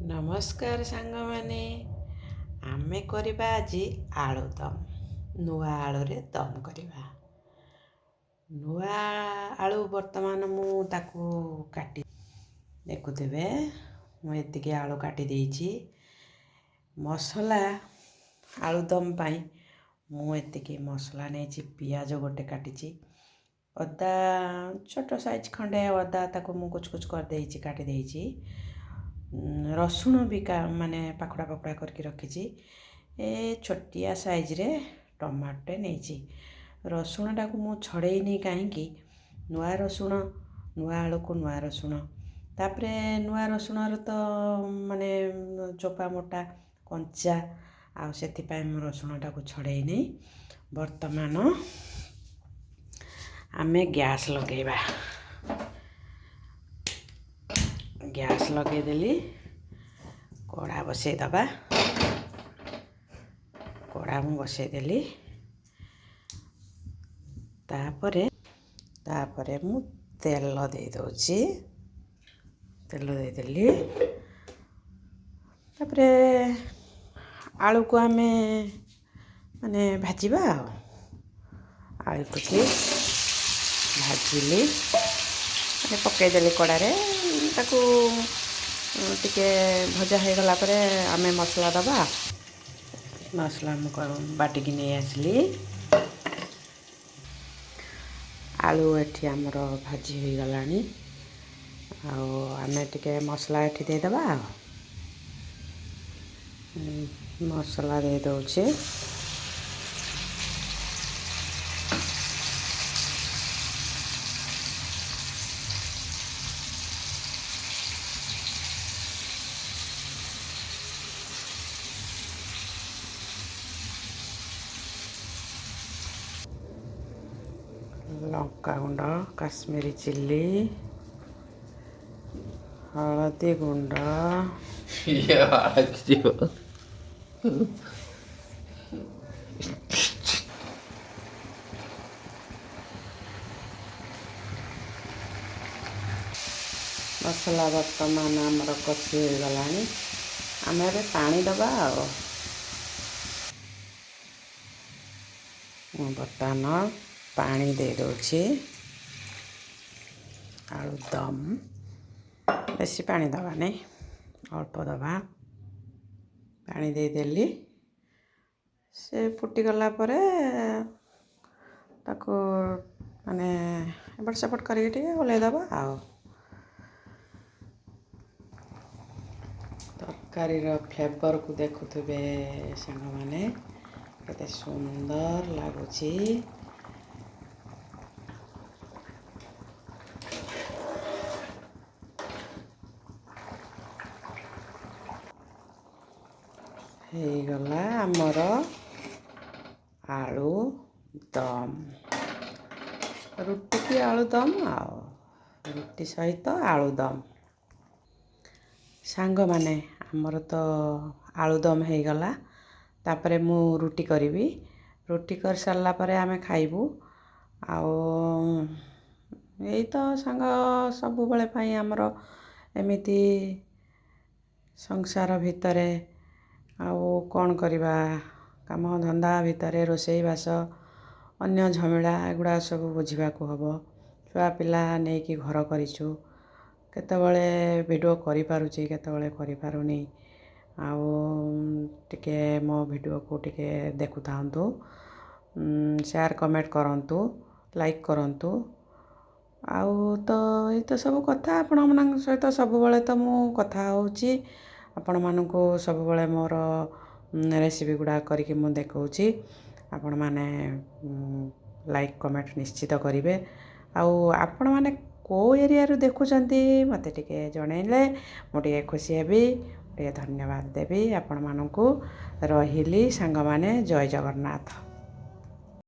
ନମସ୍କାର ସାଙ୍ଗମାନେ, ଆମେ କରିବା ଆଜି ଆଳୁଦମ୍। ନୂଆ ଆଳୁରେ ଦମ୍ କରିବା। ନୂଆ ଆଳୁ ବର୍ତ୍ତମାନ ମୁଁ ତାକୁ ଦେଖୁଥିବେ, ମୁଁ ଏତିକି ଆଳୁ କାଟି ଦେଇଛି। ମସଲା ଆଳୁଦମ୍ ପାଇଁ ମୁଁ ଏତିକି ମସଲା ନେଇଛି। ପିଆଜ ଗୋଟେ କାଟିଛି, ଅଦା ଛୋଟ ସାଇଜ୍ ଖଣ୍ଡେ ଅଦା ତାକୁ ମୁଁ କୁଚ କୁଚ କରିଦେଇଛି, କାଟି ଦେଇଛି। ରସୁଣ ବି ମାନେ ପାଖୁଡ଼ା ପାଖୁଡ଼ା କରିକି ରଖିଛି। ଏ ଛୋଟିଆ ସାଇଜ୍ରେ ଟମାଟୋଟେ ନେଇଛି। ରସୁଣଟାକୁ ମୁଁ ଛଡ଼େଇନି, କାହିଁକି ନୂଆ ରସୁଣ, ନୂଆ ଆଳୁକୁ ନୂଆ ରସୁଣ, ତାପରେ ନୂଆ ରସୁଣର ତ ମାନେ ଚୋପା ମୋଟା କଞ୍ଚା, ଆଉ ସେଥିପାଇଁ ମୁଁ ରସୁଣଟାକୁ ଛଡ଼େଇନି। ବର୍ତ୍ତମାନ ଆମେ ଗ୍ୟାସ୍ ଲଗେଇବା। ଗ୍ୟାସ୍ ଲଗେଇଦେଲି, କଢ଼ା ବସେଇଦେବା। କଢ଼ା ମୁଁ ବସେଇଦେଲି। ତାପରେ ମୁଁ ତେଲ ଦେଇଦେଉଛି। ତେଲ ଦେଇଦେଲି, ତାପରେ ଆଳୁକୁ ଆମେ ମାନେ ଭାଜିବା। ଆଳୁଟିକି ଭାଜିଲି, ପକାଇଦେଲି କଢ଼ାରେ। ତାକୁ ଟିକେ ଭଜା ହେଇଗଲା ପରେ ଆମେ ମସଲା ଦେବା। ମସଲା ମୁଁ ବାଟିକି ନେଇ ଆସିଲି। ଆଳୁ ଏଠି ଆମର ଭାଜି ହେଇଗଲାଣି, ଆଉ ଆମେ ଟିକେ ମସଲା ଏଠି ଦେଇଦେବା। ମସଲା ଦେଇଦେଉଛି। ଲଙ୍କାଗୁଣ୍ଡ, କାଶ୍ମୀରୀ ଚିଲ୍ଲି, ହଳଦୀ ଗୁଣ୍ଡ, ମସଲା ବର୍ତ୍ତମାନ ଆମର କଷି ହେଇଗଲାଣି। ଆମେ ଏବେ ପାଣି ଦେବା। ମୁଁ ବର୍ତ୍ତମାନ ପାଣି ଦେଇଦେଉଛି। ଆଳୁଦମ୍ ବେଶୀ ପାଣି ଦେବାନି, ଅଳ୍ପ ଦେବା। ପାଣି ଦେଇଦେଲି। ସେ ଫୁଟିଗଲା ପରେ ତାକୁ ମାନେ ଏପଟ ସେପଟ କରିକି ଟିକେ ଓହ୍ଲାଇଦେବା। ତରକାରୀର ଫ୍ଲେଭରକୁ ଦେଖୁଥିବେ ସାଙ୍ଗମାନେ, କେତେ ସୁନ୍ଦର ଲାଗୁଛି। ହେଇଗଲା ଆମର ଆଳୁ ଦମ୍। ରୁଟିକି ଆଳୁଦମ୍, ଆଉ ରୁଟି ସହିତ ଆଳୁଦମ୍। ସାଙ୍ଗମାନେ, ଆମର ତ ଆଳୁଦମ୍ ହେଇଗଲା। ତାପରେ ମୁଁ ରୁଟି କରିବି। ରୁଟି କରିସାରିଲା ପରେ ଆମେ ଖାଇବୁ। ଆଉ ଏଇ ତ ସାଙ୍ଗ, ସବୁବେଳେ ପାଇଁ ଆମର ଏମିତି ସଂସାର ଭିତରେ ଆଉ କ'ଣ କରିବା, କାମ ଧନ୍ଦା ଭିତରେ ରୋଷେଇବାସ, ଅନ୍ୟ ଝାମେଲା, ଏଗୁଡ଼ା ସବୁ ବୁଝିବାକୁ ହେବ। ଛୁଆ ପିଲା ନେଇକି ଘର କରିଛୁ। କେତେବେଳେ ଭିଡ଼ିଓ କରିପାରୁଛି, କେତେବେଳେ କରିପାରୁନି। ଆଉ ଟିକେ ମୋ ଭିଡ଼ିଓକୁ ଟିକେ ଦେଖୁଥାନ୍ତୁ, ସେୟାର କମେଣ୍ଟ କରନ୍ତୁ, ଲାଇକ୍ କରନ୍ତୁ। ଆଉ ତ ଏଇ ତ ସବୁ କଥା। ଆପଣମାନଙ୍କ ସହିତ ସବୁବେଳେ ତ ମୁଁ କଥା ହେଉଛି। ଆପଣମାନଙ୍କୁ ସବୁବେଳେ ମୋର ରେସିପି ଗୁଡ଼ା କରିକି ମୁଁ ଦେଖାଉଛି। ଆପଣମାନେ ଲାଇକ୍ କମେଣ୍ଟ ନିଶ୍ଚିତ କରିବେ। ଆଉ ଆପଣମାନେ କେଉଁ ଏରିଆରୁ ଦେଖୁଛନ୍ତି ମୋତେ ଟିକେ ଜଣାଇଲେ ମୁଁ ଟିକେ ଖୁସି ହେବି, ଟିକେ ଧନ୍ୟବାଦ ଦେବି ଆପଣମାନଙ୍କୁ। ରହିଲି ସାଙ୍ଗମାନେ, ଜୟ ଜଗନ୍ନାଥ।